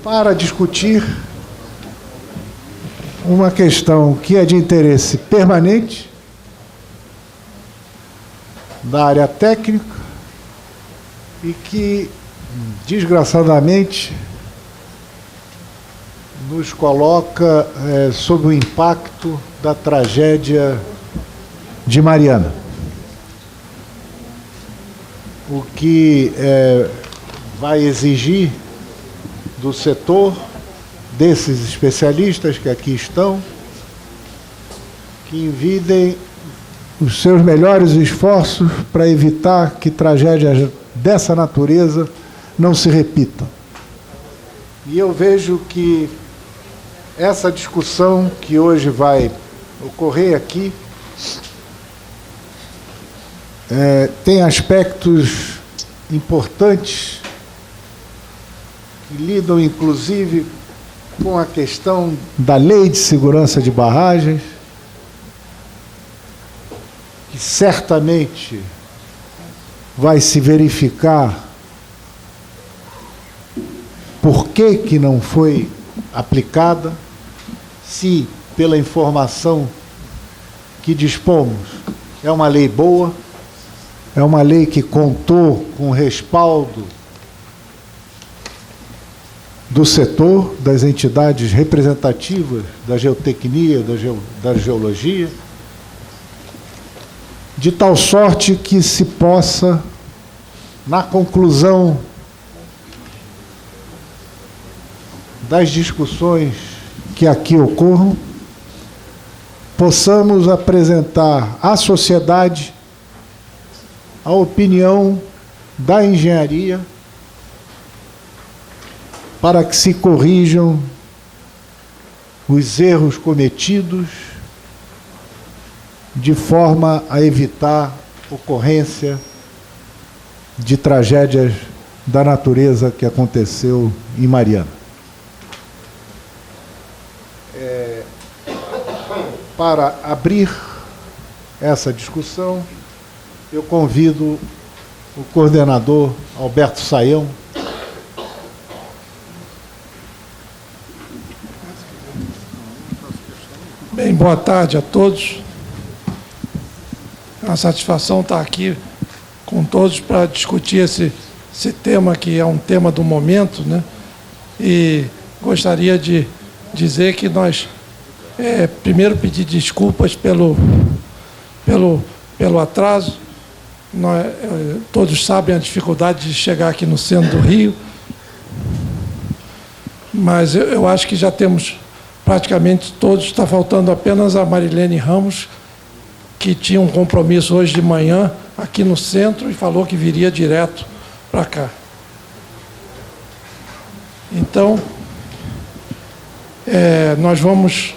para discutir uma questão que é de interesse permanente da área técnica e que, desgraçadamente, nos coloca sob o impacto da tragédia de Mariana. O que vai exigir do setor, desses especialistas que aqui estão, que envidem os seus melhores esforços para evitar que tragédias dessa natureza não se repitam. E eu vejo que essa discussão que hoje vai ocorrer aqui tem aspectos importantes que lidam, inclusive, com a questão da Lei de Segurança de Barragens, que certamente vai se verificar por que não foi aplicada, se, pela informação que dispomos, é uma lei boa, é uma lei que contou com o respaldo do setor, das entidades representativas da geotecnia, da geologia, de tal sorte que se possa, na conclusão das discussões que aqui ocorram, possamos apresentar à sociedade a opinião da engenharia para que se corrijam os erros cometidos de forma a evitar ocorrência de tragédias da natureza que aconteceu em Mariana. Para abrir essa discussão, eu convido o coordenador Alberto Sayão. Bem, boa tarde a todos. É uma satisfação estar aqui com todos para discutir esse tema, que é um tema do momento, né? E gostaria de dizer que nós, primeiro, pedir desculpas pelo atraso. Todos sabem a dificuldade de chegar aqui no centro do Rio, mas eu acho que já temos praticamente todos. Está faltando apenas a Marilene Ramos, que tinha um compromisso hoje de manhã aqui no centro e falou que viria direto para cá. Então, nós vamos,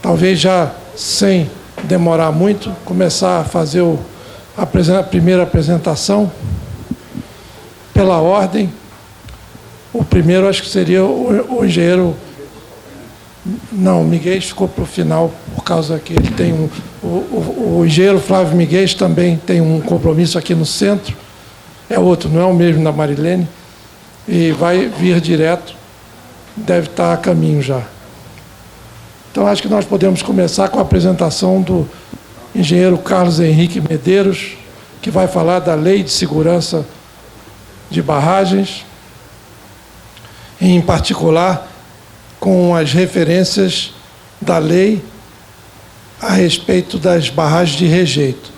talvez já sem demorar muito, começar a fazer a primeira apresentação pela ordem. O primeiro acho que seria o engenheiro... Não, o Miguel ficou para o final, por causa que ele tem o engenheiro Flávio Miguel também tem um compromisso aqui no centro. É outro, não é o mesmo da Marilene. E vai vir direto, deve estar a caminho já. Então, acho que nós podemos começar com a apresentação do engenheiro Carlos Henrique Medeiros, que vai falar da Lei de Segurança de Barragens, em particular com as referências da lei a respeito das barragens de rejeito.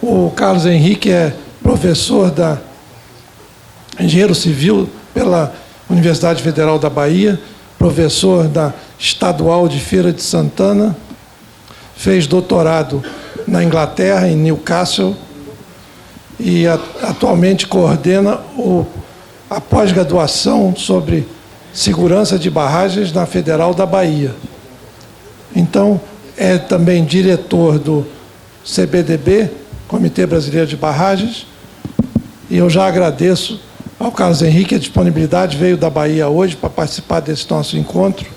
O Carlos Henrique é professor engenheiro civil pela Universidade Federal da Bahia, professor da Estadual de Feira de Santana, fez doutorado na Inglaterra, em Newcastle, e atualmente coordena a pós-graduação sobre segurança de barragens na Federal da Bahia. Então, é também diretor do CBDB, Comitê Brasileiro de Barragens, e eu já agradeço ao Carlos Henrique a disponibilidade, veio da Bahia hoje para participar desse nosso encontro.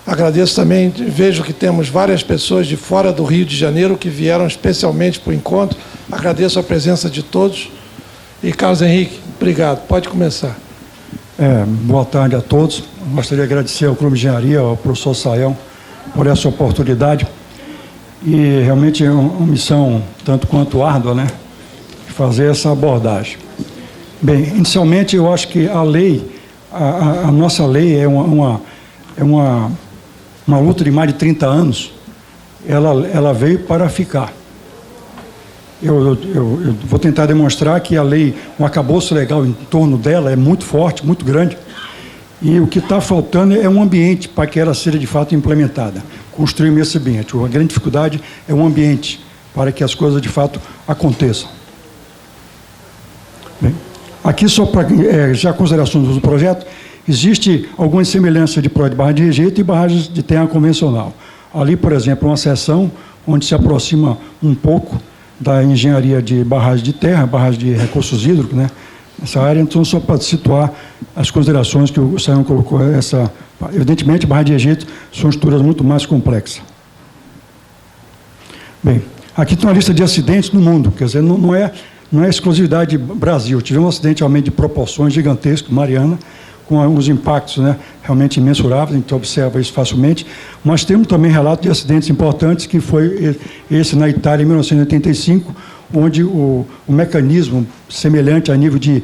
Agradeço também, vejo que temos várias pessoas de fora do Rio de Janeiro que vieram especialmente para o encontro. Agradeço a presença de todos. E, Carlos Henrique, obrigado. Pode começar. Boa tarde a todos. Gostaria de agradecer ao Clube de Engenharia, ao professor Sayão, por essa oportunidade. E realmente é uma missão tanto quanto árdua, né, fazer essa abordagem. Bem, inicialmente eu acho que a lei, a nossa lei é uma luta de mais de 30 anos, ela veio para ficar. Eu vou tentar demonstrar que a lei, o arcabouço legal em torno dela é muito forte, muito grande, e o que está faltando é um ambiente para que ela seja de fato implementada. Construir esse ambiente. A grande dificuldade é um ambiente para que as coisas de fato aconteçam. Bem, aqui só para já considerações do projeto, existe alguma semelhança de projeto de barragem de rejeito e barragens de terra convencional. Ali, por exemplo, uma seção onde se aproxima um pouco da engenharia de barragem de terra, barragem de recursos hídricos, né? Essa área, então, só para situar as considerações que o Sayão colocou, evidentemente, barragem de rejeito são estruturas muito mais complexas. Bem, aqui tem uma lista de acidentes no mundo, quer dizer, não é exclusividade Brasil. Tivemos um acidente realmente de proporções gigantescas, Mariana, com alguns impactos, né, realmente imensuráveis, a gente observa isso facilmente, mas temos também relato de acidentes importantes, que foi esse na Itália, em 1985, onde o mecanismo semelhante a nível de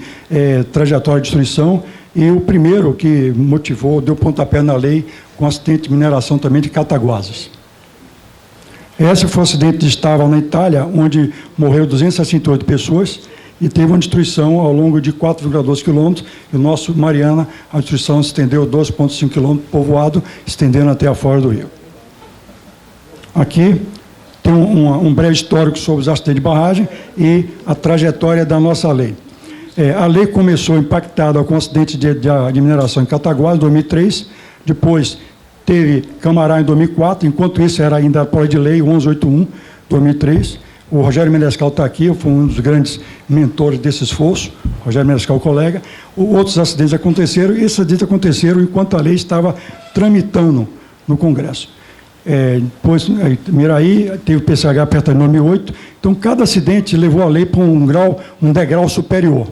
trajetória de destruição, e o primeiro que motivou, deu pontapé na lei, com acidente de mineração também de Cataguases. Esse foi o acidente de Estava na Itália, onde morreram 268 pessoas, e teve uma destruição ao longo de 4,12 quilômetros, e o nosso Mariana, a destruição se estendeu 12,5 quilômetros, povoado, estendendo até a foz do rio. Aqui tem um breve histórico sobre os acidentes de barragem e a trajetória da nossa lei. A lei começou impactada com o acidente de mineração em Cataguases, em 2003, depois teve Camará em 2004, enquanto isso era ainda a projeto de lei 1181, 2003, o Rogério Menescal está aqui, eu fui um dos grandes mentores desse esforço, Rogério Menescal, colega. Outros acidentes aconteceram, e esses acidentes aconteceram enquanto a lei estava tramitando no Congresso. Depois, Miraí, teve o PCH apertado em 2008, então cada acidente levou a lei para um degrau superior.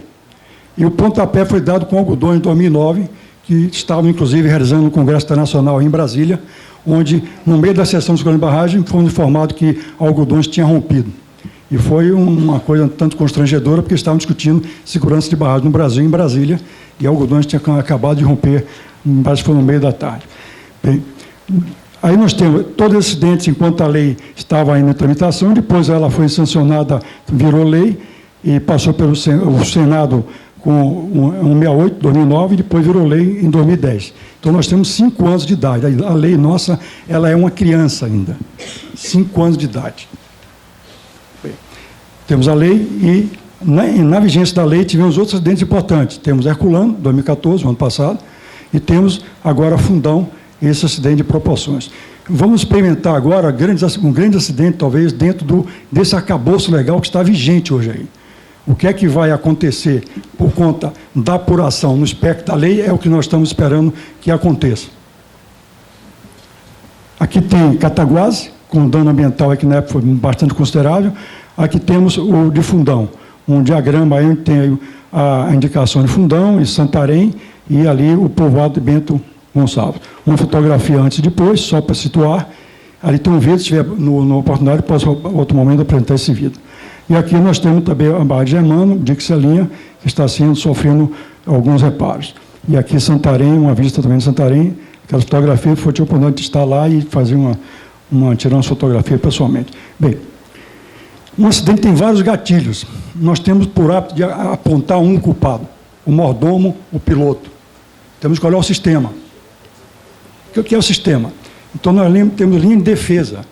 E o pontapé foi dado com algodões em 2009, que estavam, inclusive, realizando no Congresso Internacional em Brasília, onde, no meio da sessão de segurança de barragem, fomos informados que algodões tinham rompido. E foi uma coisa tanto constrangedora, porque estavam discutindo segurança de barragem no Brasil, em Brasília, e algodões tinham acabado de romper, mas foi no meio da tarde. Bem, aí nós temos todos os acidentes enquanto a lei estava ainda em tramitação, depois ela foi sancionada, virou lei, e passou pelo Senado com 168, 2009, e depois virou lei em 2010. Então, nós temos 5 anos de idade. A lei nossa, ela é uma criança ainda. 5 anos de idade. Bem, temos a lei e, na vigência da lei, tivemos outros acidentes importantes. Temos Herculano, 2014, ano passado, e temos agora Fundão, esse acidente de proporções. Vamos experimentar agora um grande acidente, talvez, dentro desse arcabouço legal que está vigente hoje aí. O que é que vai acontecer por conta da apuração no espectro da lei é o que nós estamos esperando que aconteça. Aqui tem Cataguases, com dano ambiental que na época foi bastante considerável. Aqui temos o de Fundão, um diagrama aí onde tem a indicação de Fundão e Santarém, e ali o povoado de Bento Gonçalves. Uma fotografia antes e depois, só para situar. Ali tem um vídeo, se tiver na oportunidade, posso, em outro momento, apresentar esse vídeo. E aqui nós temos também a Barra de Germano, Dixelinha, que está sofrendo alguns reparos. E aqui Santarém, uma vista também de Santarém, aquela fotografia, foi a oportunidade de estar lá e fazer tirar uma fotografia pessoalmente. Bem, um acidente tem vários gatilhos. Nós temos por hábito de apontar um culpado, o mordomo, o piloto. Temos que olhar o sistema. O que é o sistema? Então, nós temos linha de defesa.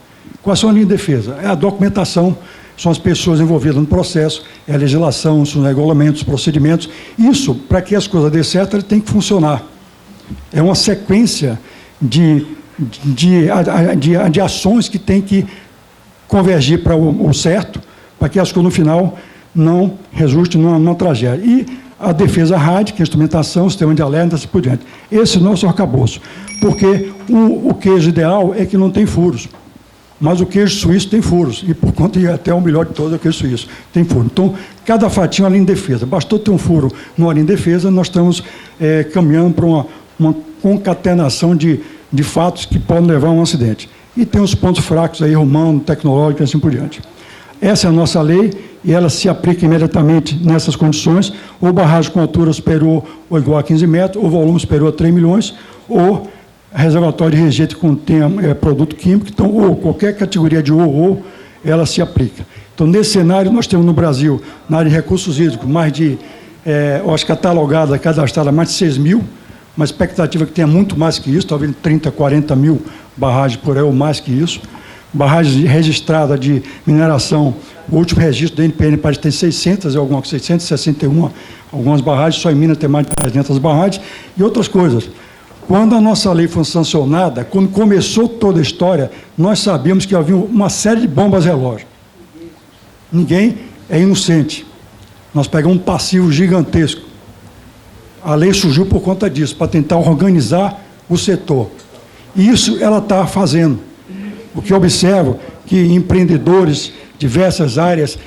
Quais são as linhas de defesa? É a documentação, são as pessoas envolvidas no processo, é a legislação, são os regulamentos, os procedimentos. Isso, para que as coisas dêem certo, tem que funcionar. É uma sequência de ações que tem que convergir para o certo, para que as coisas, no final, não resultem numa tragédia. E a defesa RAD, que é a instrumentação, sistema de alerta, assim por diante. Esse é o nosso arcabouço. Porque o queijo ideal é que não tem furos. mas o queijo suíço tem furos, e por conta, e até o melhor de todos é o queijo suíço, tem furo. Então, cada fatinho é uma linha de defesa. Bastou ter um furo numa linha de defesa, nós estamos caminhando para uma concatenação de fatos que podem levar a um acidente. E tem os pontos fracos aí, humano, tecnológico e assim por diante. Essa é a nossa lei, e ela se aplica imediatamente nessas condições, ou barragem com altura superior ou igual a 15 metros, ou volume superior a 3 milhões, ou reservatório de rejeito que contém produto químico, então, ou qualquer categoria de ou, ela se aplica. Então, nesse cenário, nós temos no Brasil, na área de recursos hídricos, mais de, acho que catalogada, cadastrada, mais de 6 mil, uma expectativa que tenha muito mais que isso, talvez 30, 40 mil barragens por aí, ou mais que isso. Barragem registrada de mineração, o último registro da NPN parece ter 661 algumas barragens, só em Minas tem mais de 300 barragens, e outras coisas. Quando a nossa lei foi sancionada, quando começou toda a história, nós sabíamos que havia uma série de bombas relógio. Ninguém é inocente. Nós pegamos um passivo gigantesco. A lei surgiu por conta disso, para tentar organizar o setor. E isso ela está fazendo. O que eu observo que empreendedores, diversas áreas,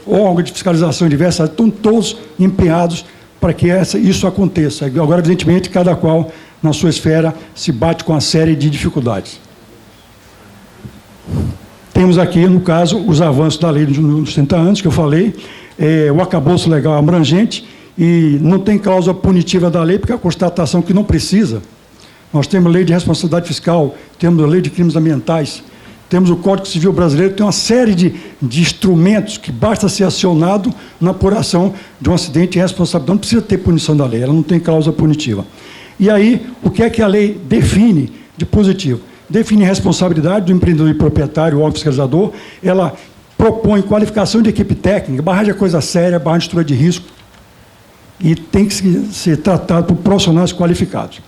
órgãos de fiscalização diversas áreas, estão todos empenhados para que isso aconteça. Agora, evidentemente, cada qual, na sua esfera, se bate com uma série de dificuldades. Temos aqui, no caso, os avanços da lei dos 30 anos, que eu falei, o arcabouço legal abrangente, e não tem cláusula punitiva da lei, porque é a constatação que não precisa. Nós temos lei de responsabilidade fiscal, temos a lei de crimes ambientais, temos o Código Civil Brasileiro, tem uma série de instrumentos que basta ser acionado na apuração de um acidente de responsabilidade. Não precisa ter punição da lei, ela não tem cláusula punitiva. E aí, o que é que a lei define de positivo? Define a responsabilidade do empreendedor e proprietário, o órgão fiscalizador, ela propõe qualificação de equipe técnica, barragem é coisa séria, barragem de estrutura de risco, e tem que ser tratado por profissionais qualificados.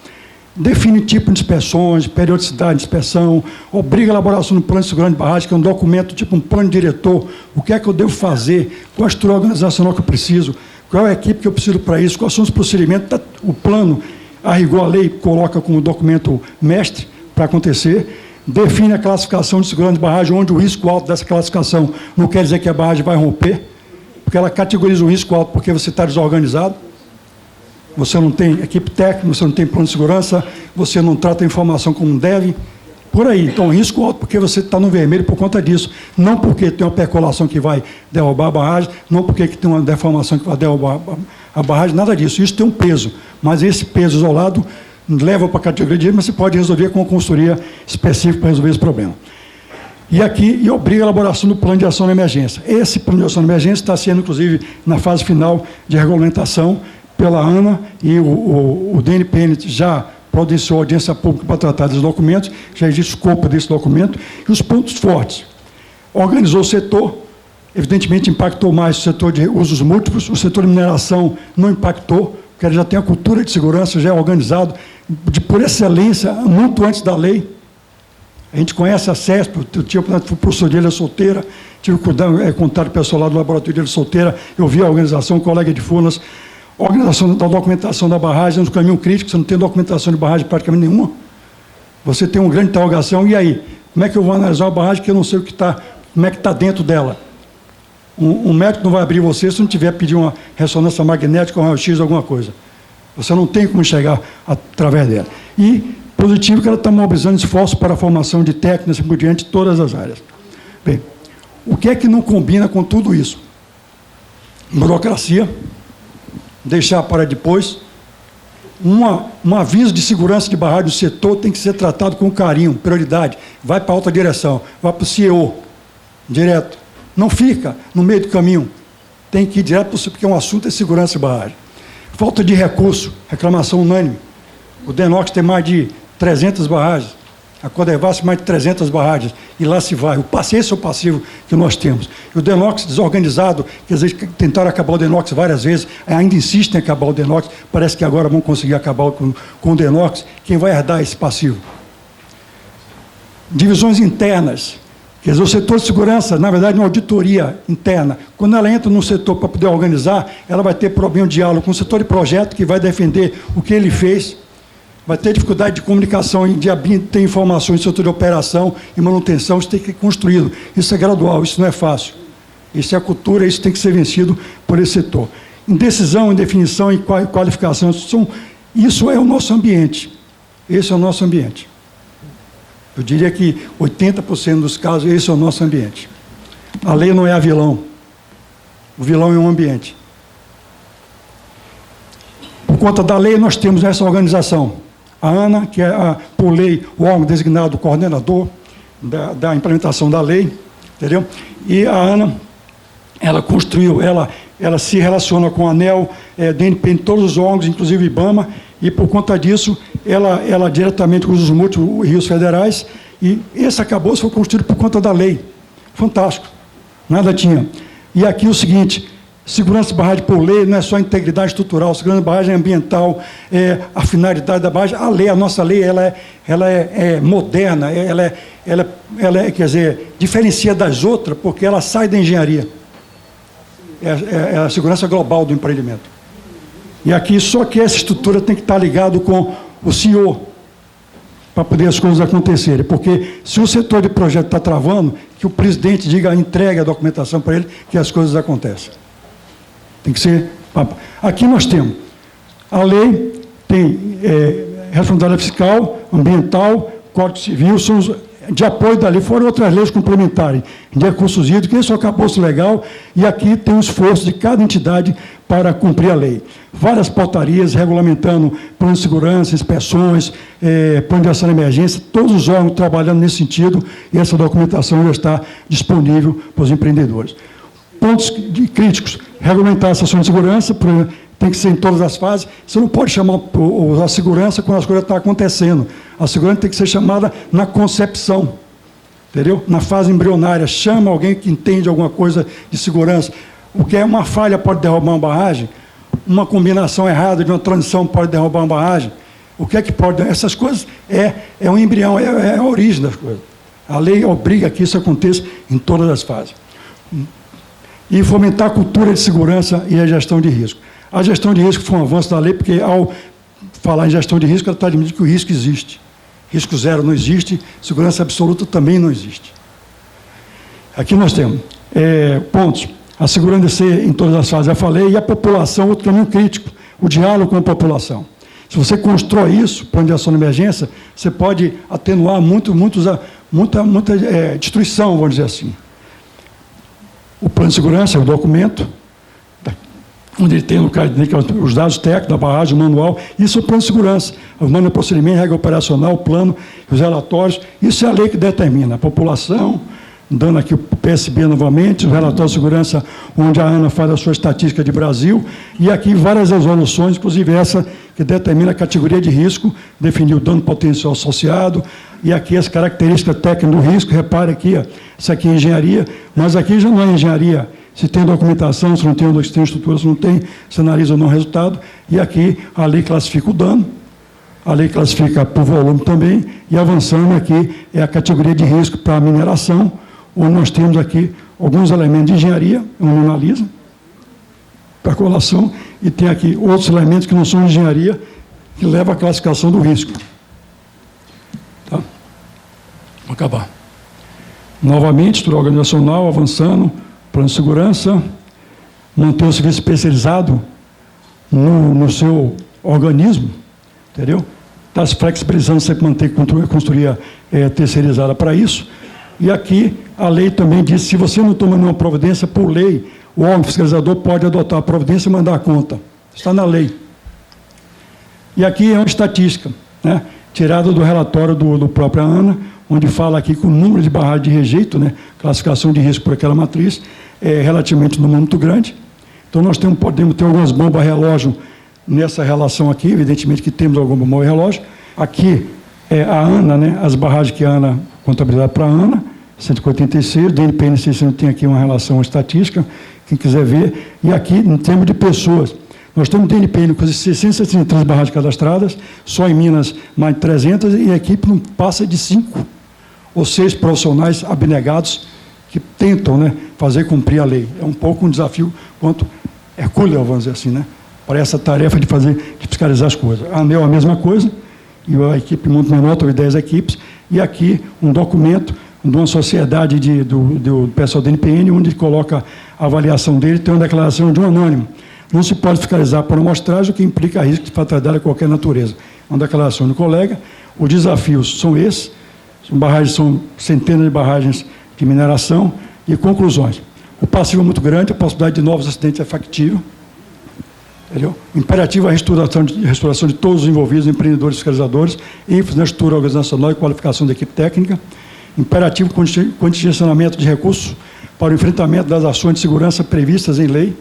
Define tipo de inspeções, periodicidade de inspeção, obriga a elaboração do plano de segurança de barragem, que é um documento, tipo um plano diretor, o que é que eu devo fazer, qual a estrutura organizacional que eu preciso, qual é a equipe que eu preciso para isso, quais são os procedimentos, o plano, a rigor, a lei coloca como documento mestre para acontecer, define a classificação de segurança de barragem, onde o risco alto dessa classificação não quer dizer que a barragem vai romper, porque ela categoriza o risco alto porque você está desorganizado, você não tem equipe técnica, você não tem plano de segurança, você não trata a informação como deve, por aí. Então, risco alto porque você está no vermelho por conta disso, não porque tem uma percolação que vai derrubar a barragem, não porque tem uma deformação que vai derrubar a barragem, nada disso. Isso tem um peso, mas esse peso isolado leva para a categoria de risco, mas você pode resolver com uma consultoria específica para resolver esse problema. E aqui, obriga a elaboração do plano de ação de emergência. Esse plano de ação de emergência está sendo, inclusive, na fase final de regulamentação pela ANA, e o DNPN já providenciou audiência pública para tratar desses documentos, já existe escopo desse documento, e os pontos fortes. Organizou o setor, evidentemente impactou mais o setor de usos múltiplos, o setor de mineração não impactou, porque ele já tem a cultura de segurança, já é organizado, por excelência, muito antes da lei. A gente conhece a CESP, eu tinha o professor de Ilha Solteira, tive contato pessoal lá do laboratório de Ilha Solteira, eu vi a organização, colega de Furnas, organização da documentação da barragem, no caminho crítico, você não tem documentação de barragem praticamente nenhuma. Você tem uma grande interrogação, e aí? Como é que eu vou analisar uma barragem que eu não sei como é que está dentro dela? Um médico não vai abrir você se não tiver pedir uma ressonância magnética ou um raio-x, alguma coisa. Você não tem como chegar através dela. E positivo que ela está mobilizando esforços para a formação de técnicos e por diante, todas as áreas. Bem, o que é que não combina com tudo isso? Burocracia, deixar para depois. Um aviso de segurança de barragem do setor tem que ser tratado com carinho, prioridade. Vai para a alta direção, vai para o CEO, direto. Não fica no meio do caminho. Tem que ir direto para o porque um assunto é segurança de barragem. Falta de recurso, reclamação unânime. O DENOX tem mais de 300 barragens. A Codevasf mais de 300 barragens, e lá se vai. Esse é o passivo que nós temos. E o DENOX desorganizado, que às vezes tentaram acabar o DENOX várias vezes, ainda insistem em acabar o DENOX, parece que agora vão conseguir acabar com o DENOX. Quem vai herdar esse passivo? Divisões internas. Quer dizer, o setor de segurança, na verdade, uma auditoria interna. Quando ela entra no setor para poder organizar, ela vai ter problema de diálogo com o setor de projeto, que vai defender o que ele fez. vai ter dificuldade de comunicação, de ter informações de setor de operação e manutenção, isso tem que ser construído. Isso é gradual, isso não é fácil. Isso é a cultura, isso tem que ser vencido por esse setor. Em decisão, em definição, em qualificação, isso é o nosso ambiente. Esse é o nosso ambiente. Eu diria que 80% dos casos, esse é o nosso ambiente. A lei não é a vilão. O vilão é um ambiente. Por conta da lei, nós temos essa organização. A ANA, que é, por lei, o órgão designado coordenador da implementação da lei, entendeu? E a ANA, ela construiu, ela se relaciona com a ANEEL, DNP, em todos os órgãos, inclusive o IBAMA, e por conta disso, ela diretamente com os múltiplos rios federais, e esse arcabouço foi construído por conta da lei. Fantástico. Nada tinha. E aqui o seguinte, segurança de barragem por lei não é só integridade estrutural, segurança de barragem ambiental, a finalidade da barragem, a lei, a nossa lei, ela é moderna, quer dizer, diferencia das outras, porque ela sai da engenharia. É a segurança global do empreendimento. E aqui, só que essa estrutura tem que estar ligado com o CEO, para poder as coisas acontecerem. Porque se o setor de projeto está travando, que o presidente diga, entregue a documentação para ele, que as coisas acontecem. Tem que ser... Aqui nós temos a lei, tem responsabilidade fiscal, ambiental, Código Civil, são os de apoio da lei, foram outras leis complementares, de recursos hídricos, esse é o arcabouço legal, e aqui tem o esforço de cada entidade para cumprir a lei. Várias portarias regulamentando plano de segurança, inspeções, plano de ação de emergência, todos os órgãos trabalhando nesse sentido, e essa documentação já está disponível para os empreendedores. Pontos críticos, regulamentar a sessão de segurança, tem que ser em todas as fases. Você não pode chamar a segurança quando as coisas estão acontecendo. A segurança tem que ser chamada na concepção, entendeu? Na fase embrionária. Chama alguém que entende alguma coisa de segurança. O que é uma falha pode derrubar uma barragem, uma combinação errada de uma transição pode derrubar uma barragem. O que é que pode... Essas coisas é um embrião, é a origem das coisas. A lei obriga que isso aconteça em todas as fases. E fomentar a cultura de segurança e a gestão de risco. A gestão de risco foi um avanço da lei, porque ao falar em gestão de risco, ela está admitindo que o risco existe. Risco zero não existe, segurança absoluta também não existe. Aqui nós temos pontos. A segurança ser em todas as fases, já falei, e a população, outro caminho crítico, o diálogo com a população. Se você constrói isso, plano de ação de emergência, você pode atenuar muita destruição, vamos dizer assim. O plano de segurança é o documento, onde ele tem os dados técnicos da barragem, o manual, isso é o plano de segurança, o manual de procedimento, regra operacional, o plano, os relatórios, isso é a lei que determina. A população, dando aqui o PSB novamente, os relatórios de segurança, onde a ANA faz a sua estatística de Brasil, e aqui várias resoluções, inclusive essa que determina a categoria de risco, definir o dano potencial associado, e aqui as características técnicas do risco, repare aqui, ó, isso aqui é engenharia, mas aqui já não é engenharia. Se tem documentação, se não tem estrutura, se não tem, se analisa ou não o resultado. E aqui a lei classifica o dano, a lei classifica por volume também, e avançando aqui é a categoria de risco para a mineração, onde nós temos aqui alguns elementos de engenharia, onde analisa, para colação, e tem aqui outros elementos que não são de engenharia, que levam à classificação do risco. Tá? Vou acabar. Novamente, estrutura organizacional, avançando, plano de segurança, manter o serviço especializado no seu organismo, entendeu? Está se flexibilizando, sempre manter consultoria terceirizada para isso. E aqui a lei também diz, se você não toma nenhuma providência, por lei, o órgão fiscalizador pode adotar a providência e mandar a conta. Está na lei. E aqui é uma estatística, né, tirada do relatório do próprio ANA, onde fala aqui que o número de barragens de rejeito, né, classificação de risco por aquela matriz, é relativamente um número muito grande. Então, nós podemos ter algumas bombas relógio nessa relação aqui, evidentemente que temos alguma bomba relógio. Aqui é a ANA, né, as barragens que a ANA, contabilidade para a ANA, 186, DNP e NCC tem aqui uma relação estatística, quem quiser ver. E aqui, em termos de pessoas, nós temos DNP com 663 barragens cadastradas, só em Minas mais de 300, e a equipe não passa de 5 ou 6 profissionais abnegados que tentam, né, fazer cumprir a lei. É um pouco um desafio quanto hercúleo, vamos dizer assim, né, para essa tarefa de fiscalizar as coisas. A ANEEL a mesma coisa, e a equipe muito menor, teve 10 equipes, e aqui um documento de uma sociedade do pessoal da NPN, onde coloca a avaliação dele, tem uma declaração de um anônimo. Não se pode fiscalizar por amostragem, o que implica risco de fatalidade de qualquer natureza. Uma declaração do colega. Os desafios são esses, são centenas de barragens de mineração, e conclusões. O passivo é muito grande, a possibilidade de novos acidentes é factível. Entendeu? Imperativo a restauração de todos os envolvidos, empreendedores e fiscalizadores, ênfase na estrutura organizacional e qualificação da equipe técnica. Imperativo contingenciamento de recursos para o enfrentamento das ações de segurança previstas em lei.